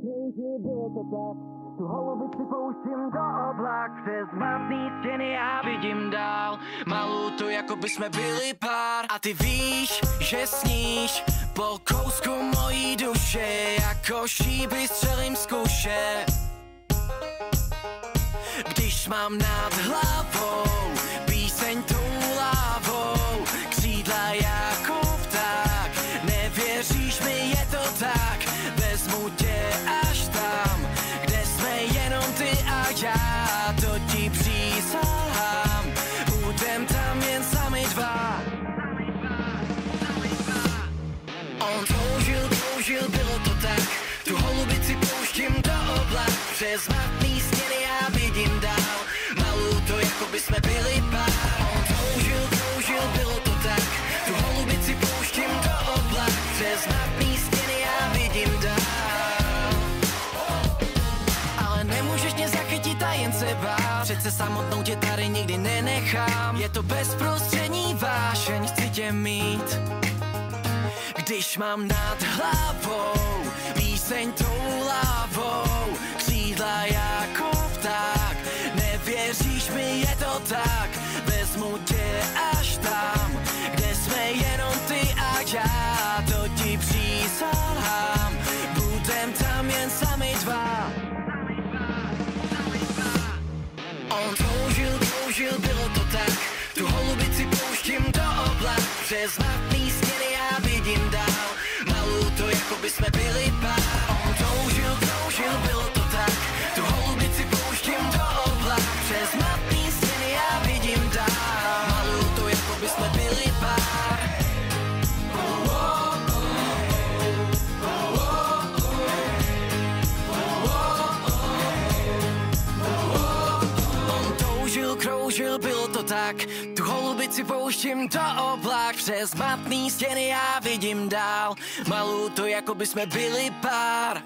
kroužil, bylo to tak. Tu holubici pouštím do oblak. Přes matný stěny já vidím dál. Malou to, jako by jsme byli pár. A ty víš, že sníš po kousku mojí duše. Jako šíby střelím z kuše. Když mám nad hlavou píseň tou lávou, křídla jako pták. Nevěříš mi, je to tak. Vezmu tě až tam, kde jsme jenom ty a já. To ti přísahám, budem tam jen sami dva. On toužil, bylo to tak. Tu holubici pouštím do oblak. Přes matný stěny já vidím dál. Malou to, jako by jsme byli pár. On toužil, bylo to tak. Tu holubici pouštím do oblak. Přes matný stěny já vidím dál. Ale nemůžeš mě zachytit a jen se bát. Přece samotnou tě tady nikdy nenechám. Je to bezprostřední vášeň, chci tě mít. Když mám nad hlavou píseň tou lávou, křídla jako pták. Nevěříš mi, je to tak. Vezmu tě až tam, kde jsme jenom ty a já. To ti přísahám, budem tam jen sami dva. On toužil, bylo to tak. Tu holubici pouštím do oblak. Přes matný stěny já vidím dál. Malou to, jako by jsme byli pár. On toužil, bylo to tak. Tu holubici pouštím do oblak. Přes matný stěny já vidím dál. Malou to, jako by jsme byli pár. On toužil, kroužil, bylo to tak. Tu holubici pouštím do oblak. Přes matný stěny já vidím dál. Malou to, jako by jsme byli pár.